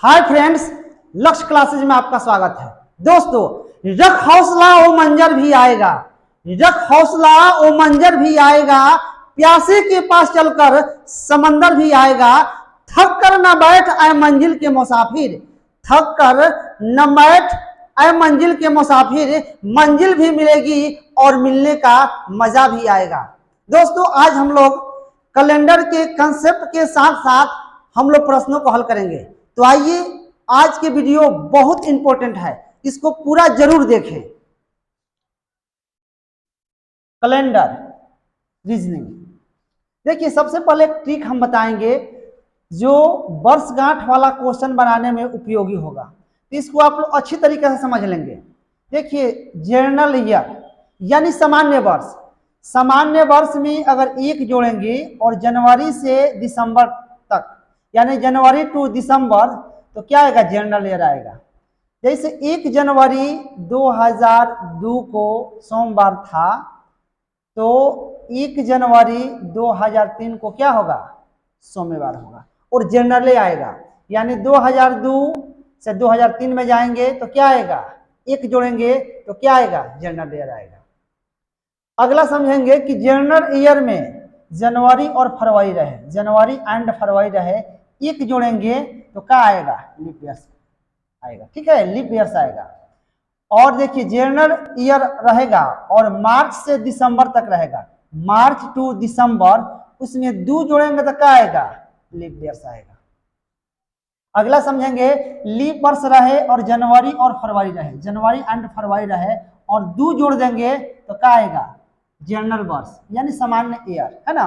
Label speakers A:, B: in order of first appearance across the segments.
A: Hi friends, लक्ष्य classes में आपका स्वागत है। दोस्तों, रख हौसला ओ मंजर भी आएगा, रख हौसला ओ मंजर भी आएगा, प्यासे के पास चलकर समंदर भी आएगा। थक कर न बैठ आए मंजिल के मुसाफिर, थक कर न बैठ आए मंजिल के मुसाफिर, मंजिल भी मिलेगी और मिलने का मजा भी आएगा। दोस्तों, आज हम लोग कैलेंडर के कंसेप्ट के साथ साथ हम लोग प्रश्नों को हल करेंगे। तो आइए, आज के वीडियो बहुत इंपॉर्टेंट है, इसको पूरा जरूर देखें। कैलेंडर रीजनिंग, देखिए सबसे पहले एक ट्रिक हम बताएंगे जो वर्षगांठ वाला क्वेश्चन बनाने में उपयोगी होगा। तो इसको आप लोग अच्छी तरीके से समझ लेंगे। देखिए, जनरल ईयर यानी सामान्य वर्ष, सामान्य वर्ष में अगर एक जोड़ेंगे और जनवरी से दिसंबर तक यानी जनवरी टू दिसंबर, तो क्या आएगा? जनरल ईयर आएगा। जैसे 1 जनवरी 2002 को सोमवार था, तो 1 जनवरी 2003 को क्या होगा? सोमवार होगा और जनरल आएगा। यानी 2002 से 2003 में जाएंगे तो क्या आएगा? 1 जोड़ेंगे तो क्या आएगा? जनरल ईयर आएगा। अगला समझेंगे कि जनरल ईयर में जनवरी और फरवरी रहे, जनवरी एंड फरवरी रहे, 1 जोड़ेंगे तो क्या आएगा? लीप ईयर आएगा। ठीक है, लीप ईयर आएगा। और देखिए, जनरल ईयर रहेगा और मार्च से दिसंबर तक रहेगा, मार्च टू दिसंबर, उसमें 2 जोड़ेंगे तो क्या आएगा? लीप ईयर आएगा। अगला समझेंगे, लीप वर्ष रहे और जनवरी और फरवरी रहे, जनवरी एंड फरवरी रहे और 2 जोड़ देंगे तो क्या आएगा? जनरल वर्ष यानी सामान्य ईयर, है ना।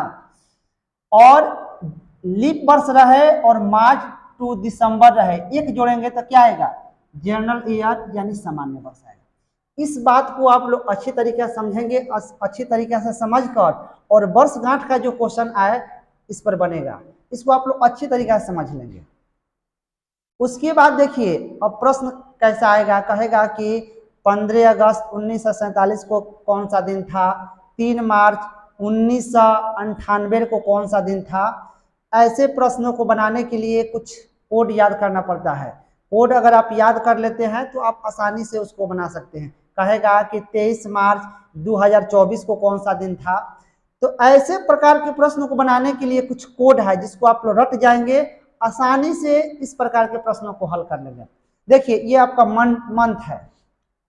A: और लीप वर्ष रहे और मार्च टू दिसंबर रहे, 1 जोड़ेंगे तो क्या आएगा? जनरल ईयर यानी सामान्य वर्ष आएगा। इस बात को आप लोग अच्छी तरीके से समझेंगे, अच्छी तरीके से समझकर, और वर्षगांठ का जो क्वेश्चन आए इस पर बनेगा, इसको आप लोग अच्छी तरीके से समझ लेंगे। उसके बाद देखिए, अब प्रश्न कैसा आएगा? कहेगा कि 15 अगस्त 1947 को कौन सा दिन था, 3 मार्च 1998 को कौन सा दिन था। ऐसे प्रश्नों को बनाने के लिए कुछ कोड याद करना पड़ता है। कोड अगर आप याद कर लेते हैं तो आप आसानी से उसको बना सकते हैं। कहेगा कि 23 मार्च 2024 को कौन सा दिन था। तो ऐसे प्रकार के प्रश्नों को बनाने के लिए कुछ कोड है जिसको आप लोग रट जाएंगे, आसानी से इस प्रकार के प्रश्नों को हल कर लेंगे। देखिए, ये आपका मंथ है।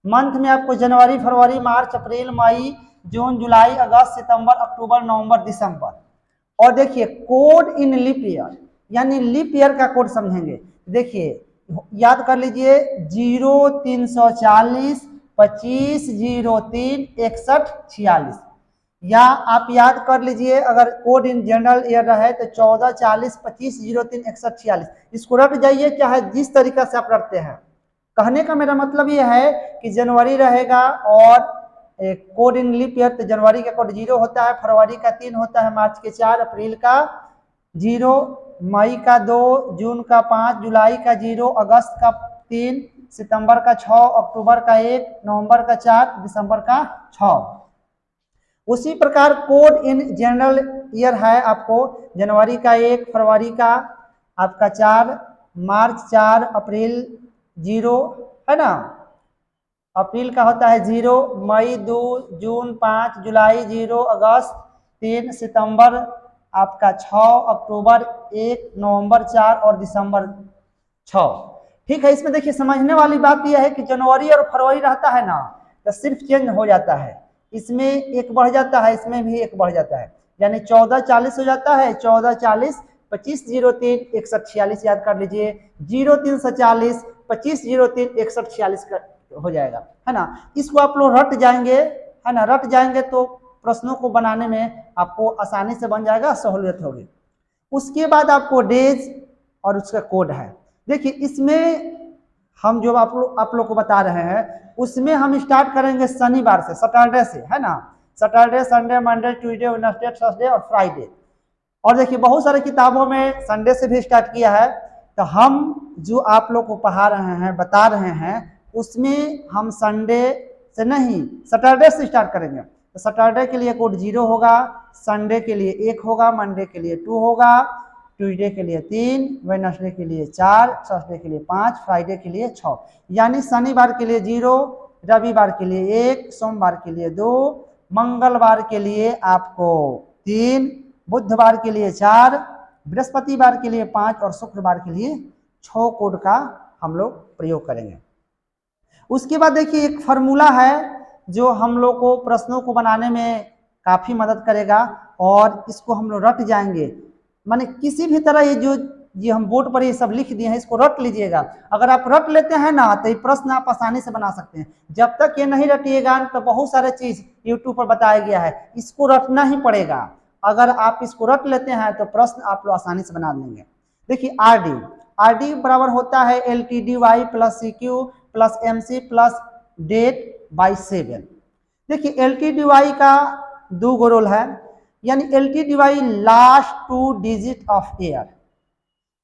A: मंथ में आपको जनवरी, फरवरी, मार्च, अप्रैल, मई, जून, जुलाई, अगस्त, सितंबर, अक्टूबर, नवंबर, दिसंबर। और देखिए, कोड इन लीप ईयर यानी लीप ईयर का कोड समझेंगे। देखिए, याद कर लीजिए, 0340 25 03 61 46, या आप याद कर लीजिए अगर कोड इन जनरल ईयर रहे तो 14 40 25 03 61 46। इसको रट जाइए, क्या है जिस तरीका से आप रखते हैं। कहने का मेरा मतलब ये है कि जनवरी रहेगा और कोड इन लीप ईयर, तो जनवरी का कोड 0 होता है, फरवरी का 3 होता है, मार्च के 4, अप्रैल का 0, मई का 2, जून का 5, जुलाई का 0, अगस्त का 3, सितंबर का 6, अक्टूबर का 1, नवंबर का 4, दिसंबर का 6। उसी प्रकार कोड इन जनरल ईयर है आपको जनवरी का 1, फरवरी का आपका 4, मार्च 4, अप्रैल 0, है ना, अप्रैल का होता है 0, मई 2, जून 5, जुलाई 0, अगस्त 3, सितंबर आपका 6, अक्टूबर 1, नवंबर 4 और दिसंबर 6। ठीक है, इसमें देखिए समझने वाली बात यह है कि जनवरी और फरवरी रहता है ना, तो सिर्फ चेंज हो जाता है, इसमें 1 बढ़ जाता है, इसमें भी 1 बढ़ जाता है, यानी 14 40 हो जाता है, 14 40 25 03 61 46, याद कर लीजिए, 03 से 40 25 03 61 46 हो जाएगा, है ना। इसको आप लोग रट जाएंगे, है ना, रट जाएंगे तो प्रश्नों को बनाने में आपको आसानी से बन जाएगा, सहूलियत होगी। उसके बाद आपको डेज और उसका कोड है। देखिए, इसमें हम जो आप लोग को बता रहे हैं उसमें हम स्टार्ट करेंगे शनिवार से, सैटरडे से, है ना। Saturday, Sunday, Monday, Tuesday, Wednesday, Thursday और फ्राइडे। और देखिए, बहुत सारी किताबों में संडे से भी स्टार्ट किया है, तो हम जो आप लोग को पढ़ा रहे हैं, बता रहे हैं, उसमें हम संडे से नहीं सैटरडे से स्टार्ट करेंगे। तो सैटरडे के लिए कोड 0 होगा, संडे के लिए 1 होगा, मंडे के लिए 2 होगा, ट्यूसडे के लिए 3, वेडनेसडे के लिए 4, थर्सडे के लिए 5, फ्राइडे के लिए 6, यानी शनिवार के लिए 0, रविवार के लिए 1, सोमवार के लिए 2, मंगलवार के लिए आपको 3, बुधवार के लिए 4, बृहस्पतिवार के लिए 5 और शुक्रवार के लिए 6 कोड का हम लोग प्रयोग करेंगे। उसके बाद देखिए एक फार्मूला है जो हम लोग को प्रश्नों को बनाने में काफ़ी मदद करेगा और इसको हम लोग रट जाएंगे। माने किसी भी तरह ये हम बोर्ड पर ये सब लिख दिए हैं, इसको रट लीजिएगा। अगर आप रट लेते हैं ना तो ये प्रश्न आप आसानी से बना सकते हैं। जब तक ये नहीं रटिएगा तो बहुत सारे चीज़ यूट्यूब पर बताया गया है, इसको रटना ही पड़ेगा। अगर आप इसको रट लेते हैं तो प्रश्न आप लोग आसानी से बना लेंगे। देखिए आरडी बराबर होता है LTDY plus CQ plus MC plus date by 7। देखिए LTDY का 2 गो रोल है, यानी LTDY last 2 digit of year,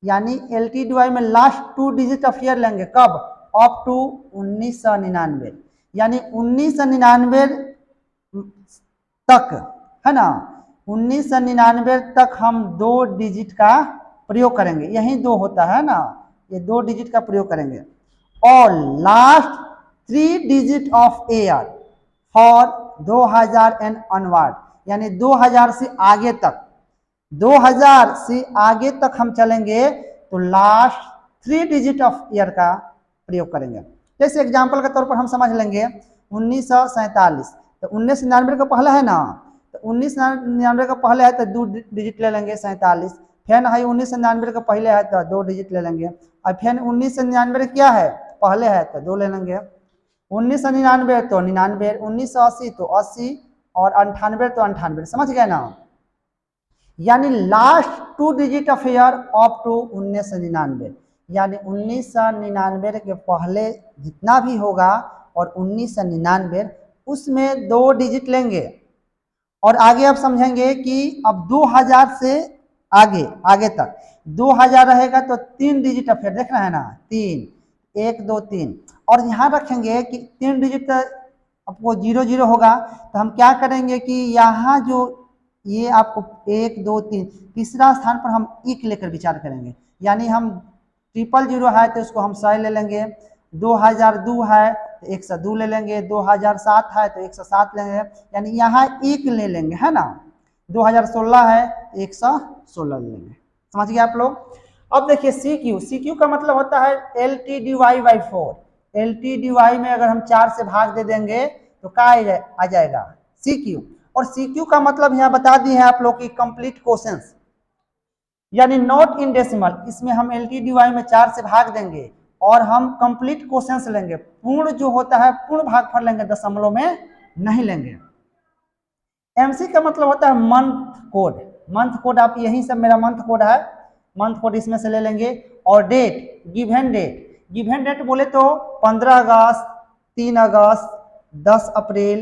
A: यानी LTDY में लास्ट 2 डिजिट ऑफ ईयर लेंगे कब, अप टू 1999, यानी 1999 तक, है ना, 1999 तक हम 2 डिजिट का प्रयोग करेंगे। यही 2 होता है ना, ये 2 डिजिट का प्रयोग करेंगे। और last 3 digit of year for 2000 and onward, यानी 2000 से आगे तक, 2000 से आगे तक हम चलेंगे तो लास्ट 3 डिजिट ऑफ ईयर का प्रयोग करेंगे। जैसे एग्जांपल के तौर पर हम समझ लेंगे 1947, तो 1999 का पहला है ना, तो 1999 का पहले है तो 2 डिजिट ले लेंगे 47, फिर है 1999 का पहले है तो 2 डिजिट ले लेंगे, और फिर 1999 क्या है पहले है तो 2 ले लेंगे, 1999 तो 99, 1980 तो 80 और 98 तो 98। समझ गए ना, यानी last 2 digit of year up to 1999, यानी 1999 के पहले जितना भी होगा और 1999 उसमें 2 डिजिट लेंगे। और आगे आप समझेंगे कि अब 2000 से आगे तक 2000 रहेगा तो 3 डिजिट ऑफ ईयर, देख रहे हैं ना, 3, 1 2 3, और यहाँ रखेंगे कि 3 डिजिट आपको 0 होगा, तो हम क्या करेंगे कि यहाँ जो ये आपको 1 2 3 तीसरा स्थान पर हम 1 लेकर विचार करेंगे, यानी हम 000 है तो उसको हम 100 ले लेंगे, 2002 है तो 102 ले लेंगे, 2007 है तो 107 लेंगे, यानी यहाँ 1 ले लेंगे, है ना, 2016 है 116 ले लेंगे। समझ गए आप लोग। अब देखिए CQ का मतलब होता है LTDY बाई 4। LTDY में अगर हम 4 से भाग दे देंगे तो क्या आ जाएगा CQ, और CQ का मतलब यहाँ बता दिए हैं आप लोग की कंप्लीट क्वेश्चंस, यानी नॉट इन डेसिमल। इसमें हम LTDY में 4 से भाग देंगे और हम कंप्लीट क्वेश्चंस लेंगे, पूर्ण जो होता है पूर्ण भागफल लेंगे, दशमलव में नहीं लेंगे। MC का मतलब होता है मंथ कोड आप यही सब मेरा मंथ कोड है, मंथ कोड इसमें से ले लेंगे। और डेट, गिवन डेट बोले तो 15 अगस्त, 3 अगस्त, 10 अप्रैल,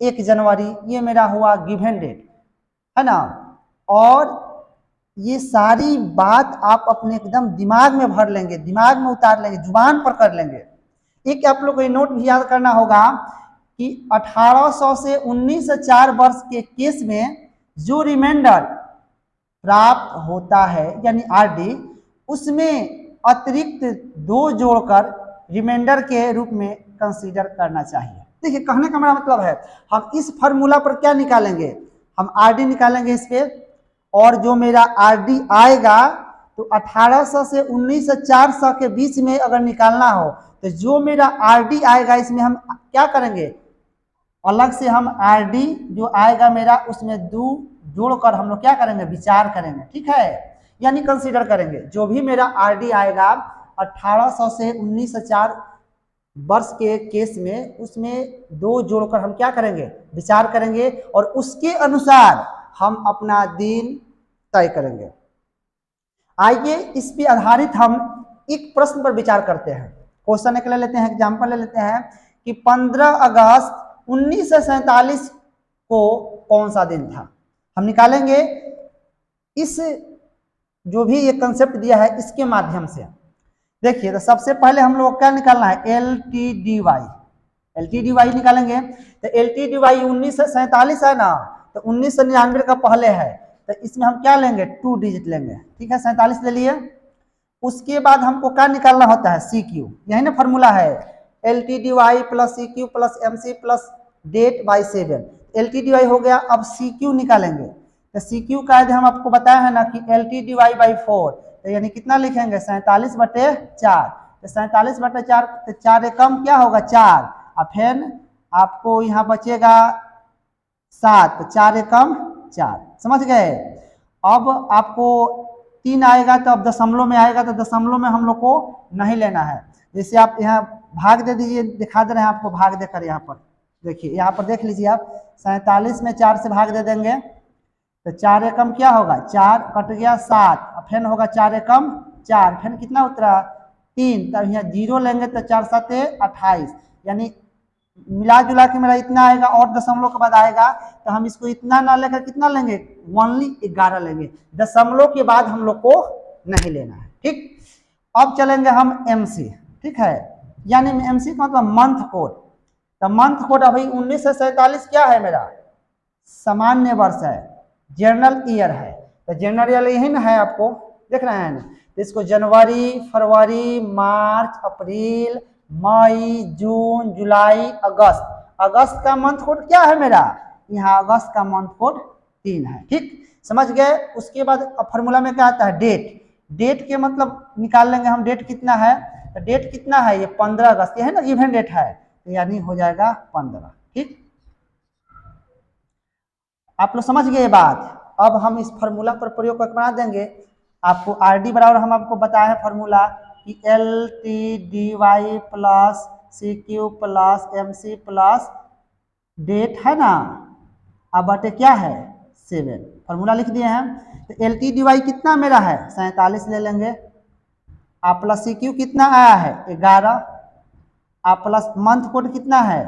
A: 1 जनवरी, ये मेरा हुआ गिवन डेट, है ना। और ये सारी बात आप अपने एकदम दिमाग में भर लेंगे, दिमाग में उतार लेंगे, जुबान पर कर लेंगे। एक आप लोग को ये नोट भी याद करना होगा कि 1800 से 1904 वर्ष के केस में जो रिमाइंडर प्राप्त होता है यानी आरडी, उसमें अतिरिक्त 2 जोड़कर रिमाइंडर के रूप में कंसीडर करना चाहिए। देखिए कहने का मेरा मतलब है हम इस फार्मूला पर क्या निकालेंगे, हम आरडी निकालेंगे इस पे, और जो मेरा आरडी आएगा तो 1800 से 1904 के बीच में अगर निकालना हो तो जो मेरा आरडी आएगा इसमें हम क्या करेंगे, अलग से हम आरडी जो आएगा मेरा उसमें 2 जोड़कर हम लोग क्या करेंगे, विचार करेंगे, ठीक है, यानी कंसीडर करेंगे। जो भी मेरा आरडी आएगा 1800 से 1904 वर्ष के केस में उसमें 2 जोड़कर हम क्या करेंगे, विचार करेंगे, और उसके अनुसार हम अपना दिन तय करेंगे। आइए इस पे आधारित हम एक प्रश्न पर विचार करते हैं। क्वेश्चन एक ले लेते हैं, एग्जाम्पल ले लेते हैं कि 15 अगस्त 1947 को कौन सा दिन था। हम निकालेंगे इस जो भी ये कंसेप्ट दिया है इसके माध्यम से। देखिए तो सबसे पहले हम लोग क्या निकालना है, LTDY निकालेंगे। तो LTDY 1947 है ना, तो 1999 का पहले है, तो इसमें हम क्या लेंगे 2 डिजिट लेंगे, ठीक है 47 ले लिए। उसके बाद हमको क्या निकालना होता है सी क्यू, यही ना फॉर्मूला है L T D Y plus C Q plus M C plus date by 7। L T D Y हो गया, अब सी क्यू निकालेंगे। तो सी क्यू का हम आपको बताया है ना कि L T D Y by 4, तो यानी कितना लिखेंगे 47/4। तो 47/4, तो 4 एकम क्या होगा 4, और फिर आपको यहाँ बचेगा 7, तो 4 एकम 4, समझ गए। अब आपको 3 आएगा तो अब दशमलव में आएगा, तो दशमलव में हम लोग को नहीं लेना है। जैसे आप यहाँ भाग दे दीजिए, दिखा दे रहे हैं आपको भाग देकर, यहाँ पर देखिए, यहाँ पर देख लीजिए आप 47 में 4 से भाग दे देंगे तो 4 एकम क्या होगा 4, कट गया 7, और फिर होगा 4 एकम 4, फिर कितना उतरा 3, तब यहाँ 0 लेंगे तो 4 7 28, यानी मिला जुला के मेरा इतना आएगा और दशमलव के बाद आएगा, तो हम इसको इतना ना लेकर कितना लेंगे ओनली 11 लेंगे, दशमलव के बाद हम लोग को नहीं लेना है, ठीक। अब चलेंगे हम एमसी, ठीक है, यानी एमसी का मतलब मंथ कोड। तो मंथ कोड अभी 1947 क्या है मेरा सामान्य वर्ष है, जनरल ईयर है। तो जनरल ईयर यही ना है, आपको देख रहे हैं ना, तो इसको जनवरी फरवरी मार्च अप्रैल मई जून जुलाई अगस्त, अगस्त का मंथ कोड क्या है मेरा, यहाँ अगस्त का मंथ कोड 3 है, ठीक, समझ गए। उसके बाद फॉर्मूला में क्या आता है डेट, डेट के मतलब निकाल लेंगे हम डेट कितना है, तो डेट कितना है ये 15 अगस्त, ये है ना इवेंट डेट है, तो यानी हो जाएगा 15, ठीक। आप लोग समझ गए ये बात। अब हम इस फार्मूला पर प्रयोग करके बना देंगे आपको आर डी बराबर, हम आपको बताया है फार्मूला कि L T D Y plus C Q plus M C plus date है ना, अब बटे क्या है 7, फार्मूला लिख दिए हैं। तो एल टी डी वाई कितना मेरा है 47 ले लेंगे, आप प्लस सी क्यू कितना आया है 11, आप प्लस मंथ कोड कितना है,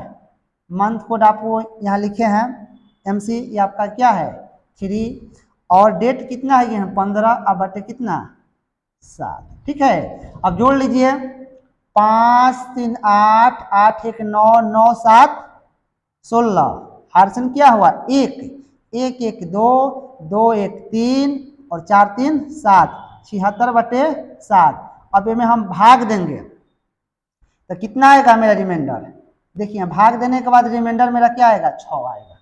A: मंथ कोड आपको यहाँ लिखे हैं एम सी, ये आपका क्या है 3, और डेट कितना है यहाँ 15, अब बटे कितना 7, ठीक है। अब जोड़ लीजिए 5 3 8 8 1 9 9 7 16, हार्सन क्या हुआ 1 1 1 2 2 1 3 और 4 3 7, 76/7। अब इनमें हम भाग देंगे तो कितना आएगा मेरा रिमाइंडर, देखिए भाग देने के बाद रिमाइंडर मेरा क्या आएगा 6 आएगा,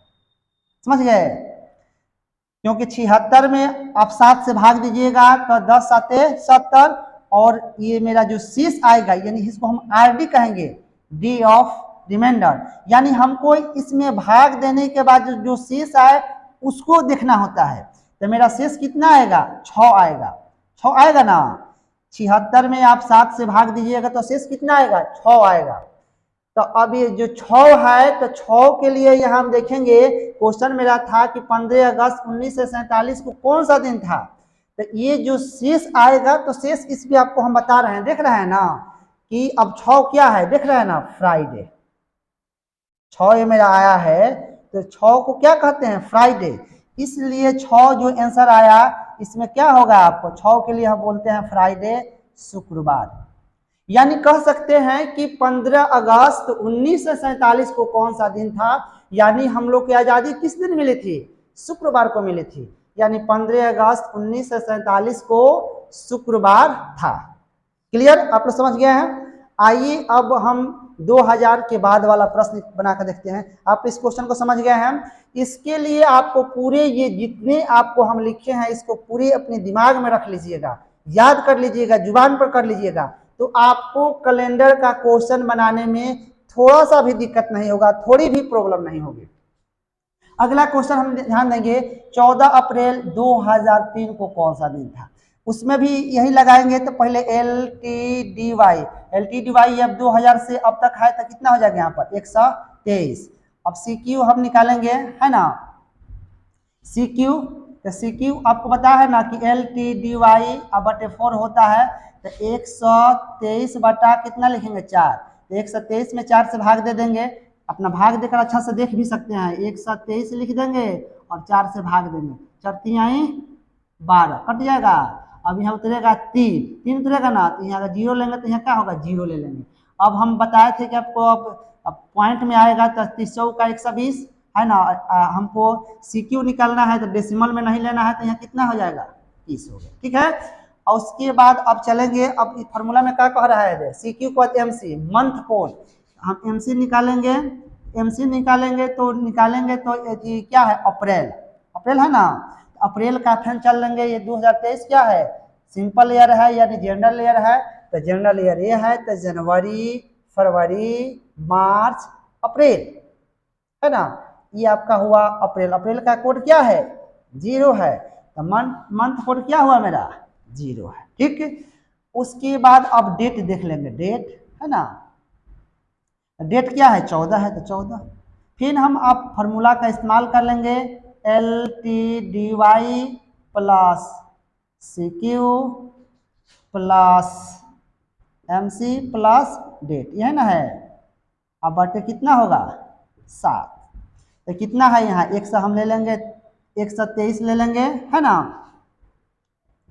A: समझ गए। क्योंकि 76 में आप 7 से भाग दीजिएगा तो 10 7 70, और ये मेरा जो शेष आएगा यानी इसको हम आरडी कहेंगे, डे ऑफ रिमाइंडर, यानी हमको इसमें भाग देने के बाद जो शेष आए उसको देखना होता है। तो मेरा शेष कितना आएगा 6 आएगा, 6 आएगा ना, 76 में आप 7 से भाग दीजिएगा तो शेष कितना आएगा 6 आएगा। तो अब ये जो 6 है, तो 6 के लिए यहाँ हम देखेंगे क्वेश्चन मेरा था कि 15 अगस्त 1947 को कौन सा दिन था, तो ये जो शेष आएगा तो शेष इस भी आपको हम बता रहे हैं, देख रहे हैं ना कि अब 6 क्या है देख रहे हैं ना फ्राइडे, 6 ये मेरा आया है, तो 6 को क्या कहते हैं फ्राइडे, इसलिए 6 जो आंसर आया इसमें क्या होगा आपको 6 के लिए हम बोलते हैं फ्राइडे शुक्रवार। यानी कह सकते हैं कि 15 अगस्त 1947 को कौन सा दिन था, यानी हम लोग की आज़ादी किस दिन मिली थी शुक्रवार को मिली थी, यानी 15 अगस्त 1947 को शुक्रवार था। क्लियर, आप लोग समझ गए हैं। आइए अब हम 2000 के बाद वाला प्रश्न बनाकर देखते हैं। आप इस क्वेश्चन को समझ गए हैं, इसके लिए आपको पूरे ये जितने आपको हम लिखे हैं इसको पूरे अपने दिमाग में रख लीजिएगा, याद कर लीजिएगा, जुबान पर कर लीजिएगा, तो आपको कैलेंडर का क्वेश्चन बनाने में थोड़ा सा भी दिक्कत नहीं होगा, थोड़ी भी प्रॉब्लम नहीं होगी। अगला क्वेश्चन हम ध्यान देंगे 14 अप्रैल 2003 को कौन सा दिन था, उसमें भी यही लगाएंगे। तो पहले एल टी डी वाई अब 2000 से अब तक है तो कितना हो जाएगा यहाँ पर 123। अब सी क्यू हम निकालेंगे है ना, सी क्यू, तो सी क्यू आपको पता है ना कि एल टी डी वाई अब बटे 4 होता है, तो 123 बटा कितना लिखेंगे 4, तो 123 में 4 से भाग दे देंगे, अपना भाग देकर अच्छा से देख भी सकते हैं, 123 लिख देंगे और 4 से भाग देंगे, 4 3 12 कट जाएगा। अब यहाँ उतरेगा 3 उतरेगा ना, तो यहाँ अगर 0 लेंगे तो यहाँ क्या होगा 0 ले लेंगे। अब हम बताए थे कि आपको अब पॉइंट में आएगा तो 300 का 120 है ना। हमको CQ निकालना है तो डेसिमल में नहीं लेना है, तो यहाँ कितना हो जाएगा 30 हो गया, ठीक है। और उसके बाद अब चलेंगे, अब इस फार्मूला में क्या कह रहा है, CQ को MC मंथ कोड, हम MC निकालेंगे, MC निकालेंगे तो ये क्या है, अप्रैल, अप्रैल है ना। अप्रैल का फैन चल लेंगे, ये 2023 क्या है, सिंपल ईयर है यानी जनरल ईयर है, तो जनरल ईयर ये है, तो जनवरी, फरवरी, मार्च, अप्रैल, है ना। ये आपका हुआ अप्रैल। अप्रैल का कोड क्या है, 0 है, तो मंथ कोड क्या हुआ मेरा, 0 है, ठीक। उसके बाद अब डेट देख लेंगे, डेट है ना, डेट क्या है, 14 है, तो 14। फिर हम अब फार्मूला का इस्तेमाल कर लेंगे, LTDY plus CQ plus MC plus date, यह ना है। अब बटे कितना होगा, 7, तो कितना है यहाँ, 100 हम ले लेंगे, 123 ले लेंगे, है ना।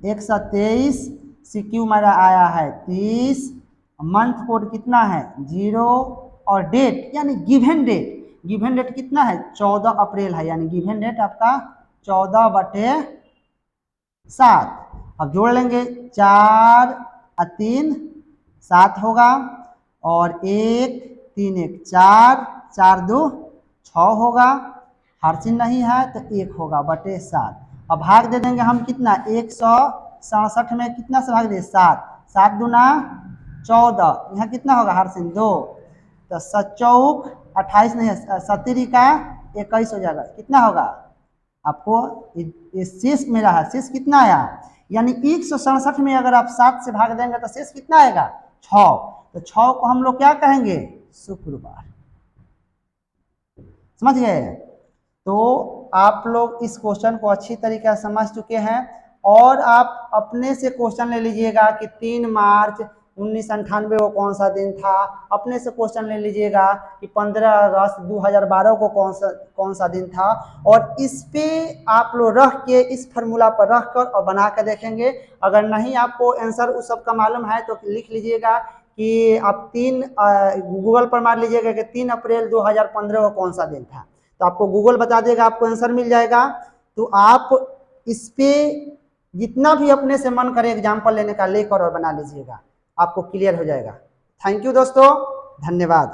A: 123 CQ मेरा आया है 30, मंथ कोड कितना है 0, और डेट यानी गिवन डेट, गिवन डेट कितना है 14 अप्रैल है, यानी गिवन डेट आपका 14/7। अब जोड़ लेंगे, 4 और 3 7 होगा, और 1 3 1 4, 4 2 6 होगा, हर नहीं है तो 1 होगा बटे 7। अब भाग दे देंगे हम कितना, 167 में कितना से भाग दे, 7, 7 दूना 14, यहाँ कितना होगा हर 2, तो 7 चौक 28 नहीं है, 70 का 21 हो जाएगा, कितना होगा आपको, ये शेष मेरा है, शेष कितना आया, यानी 167 में अगर आप 7 से भाग देंगे तो शेष कितना आएगा 6, तो 6 को हम लोग क्या कहेंगे, शुक्रवार, समझ गए। तो आप लोग इस क्वेश्चन को अच्छी तरीके से समझ चुके हैं, और आप अपने से क्वेश्चन ले लीजिएगा कि 3 मार्च 1998 को कौन सा दिन था, अपने से क्वेश्चन ले लीजिएगा कि 15 अगस्त 2012 को कौन सा दिन था, और इस पे आप लोग रख के, इस फार्मूला पर रख कर और बना कर देखेंगे। अगर नहीं आपको आंसर उस सब का मालूम है तो लिख लीजिएगा कि आप गूगल पर मार लीजिएगा कि 3 अप्रैल 2015 को कौन सा दिन था, तो आपको गूगल बता देगा, आपको आंसर मिल जाएगा। तो आप इस पे जितना भी अपने से मन करे एग्जाम्पल लेने का लेकर और बना लीजिएगा, आपको क्लियर हो जाएगा। थैंक यू दोस्तों, धन्यवाद।